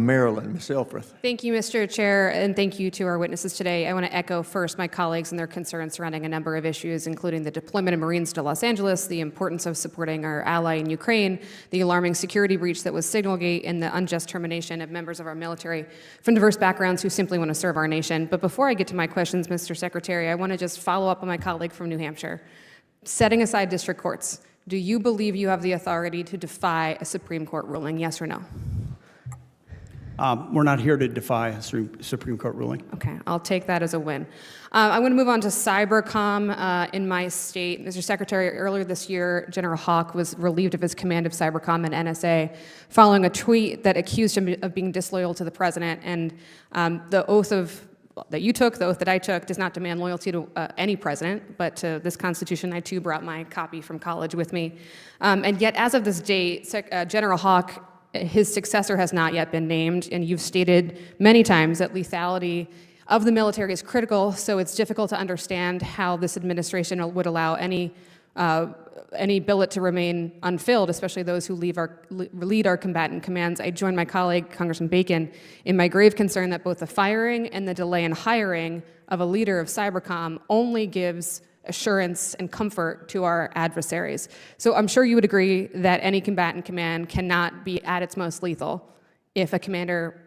Maryland. Ms. Elfreth. Thank you, Mr. Chair, and thank you to our witnesses today. I want to echo first my colleagues and their concerns surrounding a number of issues, including the deployment of Marines to Los Angeles, the importance of supporting our ally in Ukraine, the alarming security breach that was Signalgate, and the unjust termination of members of our military from diverse backgrounds who simply want to serve our nation. But before I get to my questions, Mr. Secretary, I want to just follow up on my colleague from New Hampshire. Setting aside district courts, do you believe you have the authority to defy a Supreme Court ruling, yes or no? We're not here to defy a Supreme Court ruling. Okay, I'll take that as a win. I'm going to move on to CyberCom in my state. Mr. Secretary, earlier this year, General Hawk was relieved of his command of CyberCom and NSA following a tweet that accused him of being disloyal to the president. And the oath that you took, the oath that I took, does not demand loyalty to any president, but to this Constitution. I too brought my copy from college with me. And yet, as of this date, General Hawk, his successor has not yet been named, and you've stated many times that lethality of the military is critical, so it's difficult to understand how this administration would allow any billet to remain unfilled, especially those who lead our combatant commands. I join my colleague, Congressman Bacon, in my grave concern that both the firing and the delay in hiring of a leader of CyberCom only gives assurance and comfort to our adversaries. So I'm sure you would agree that any combatant command cannot be at its most lethal if a commander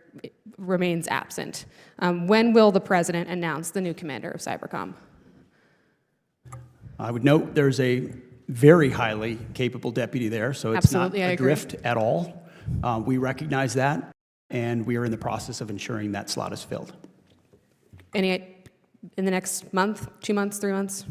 remains absent. When will the president announce the new commander of CyberCom? I would note there's a very highly capable deputy there, so it's Absolutely, not I adrift at all. We recognize that, and we are in the process of ensuring that slot is filled. In the next month, 2 months, 3 months?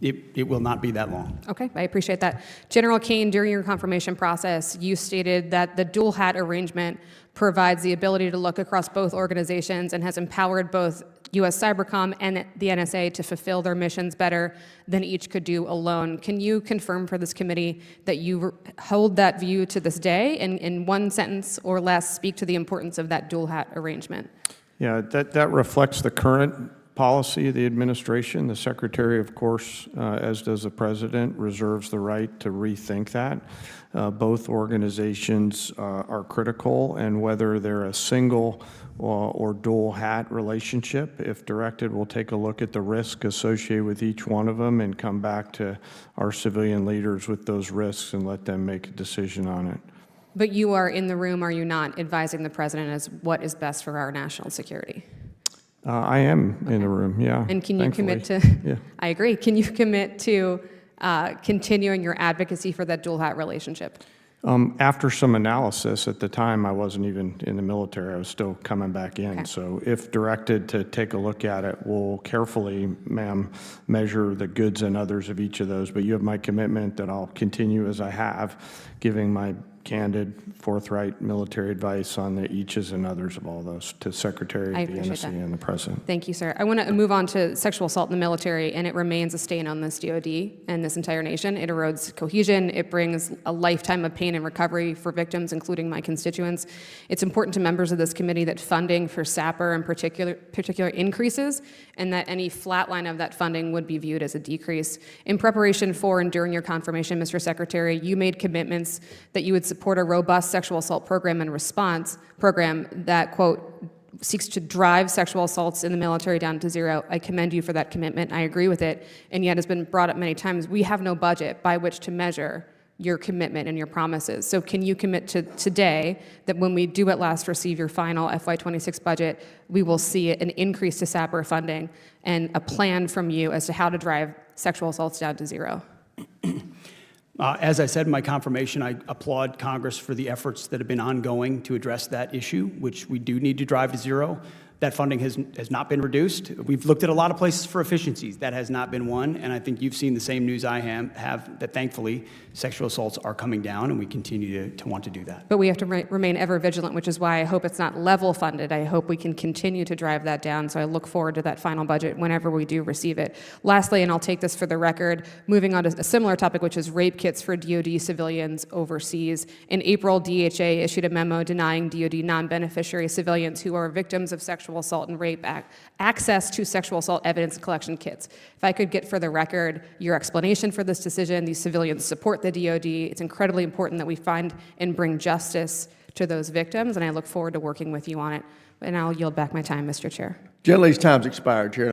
It will not be that long. Okay, I appreciate that. General Kane, during your confirmation process, you stated that the dual hat arrangement provides the ability to look across both organizations and has empowered both U.S. CyberCom and the NSA to fulfill their missions better than each could do alone. Can you confirm for this committee that you hold that view to this day, and in one sentence or less speak to the importance of that dual hat arrangement? Yeah, that reflects the current policy of the administration. The Secretary, of course, as does the President, reserves the right to rethink that. Both organizations are critical, and whether they're a single or dual hat relationship, if directed, we'll take a look at the risk associated with each one of them and come back to our civilian leaders with those risks and let them make a decision on it. But you are in the room, are you not, advising the President as what is best for our national security? I am in the room, yeah. And can you commit to, yeah. I agree, can you commit to continuing your advocacy for that dual hat relationship? After some analysis, at the time I wasn't even in the military, I was still coming back in. Okay. So if directed to take a look at it, we'll carefully, ma'am, measure the goods and others of each of those. But you have my commitment that I'll continue as I have, giving my candid, forthright military advice on the eaches and others of all those to Secretary of the NSC and the President. Thank you, sir. I want to move on to sexual assault in the military, and it remains a stain on this DoD and this entire nation. It erodes cohesion. It brings a lifetime of pain and recovery for victims, including my constituents. It's important to members of this committee that funding for SAPR in particular increases, and that any flatline of that funding would be viewed as a decrease. In preparation for and during your confirmation, Mr. Secretary, you made commitments that you would support a robust sexual assault program and response program that, quote, seeks to drive sexual assaults in the military down to zero. I commend you for that commitment. I agree with it. And yet, has been brought up many times, we have no budget by which to measure your commitment and your promises. So can you commit to today that when we do at last receive your final FY26 budget, we will see an increase to SAPR funding and a plan from you as to how to drive sexual assaults down to zero? As I said in my confirmation, I applaud Congress for the efforts that have been ongoing to address that issue, which we do need to drive to zero. That funding has not been reduced. We've looked at a lot of places for efficiencies. That has not been one, and I think you've seen the same news I have, that thankfully sexual assaults are coming down, and we continue to want to do that. But we have to remain ever vigilant, which is why I hope it's not level funded. I hope we can continue to drive that down, so I look forward to that final budget whenever we do receive it. Lastly, and I'll take this for the record, moving on to a similar topic, which is rape kits for DoD civilians overseas. In April, DHA issued a memo denying DoD non-beneficiary civilians who are victims of sexual assault and rape access to sexual assault evidence collection kits. If I could get for the record your explanation for this decision. These civilians support the DoD. It's incredibly important that we find and bring justice to those victims, and I look forward to working with you on it. And I'll yield back my time, Mr. Chair. Generally, time's expired, Chair.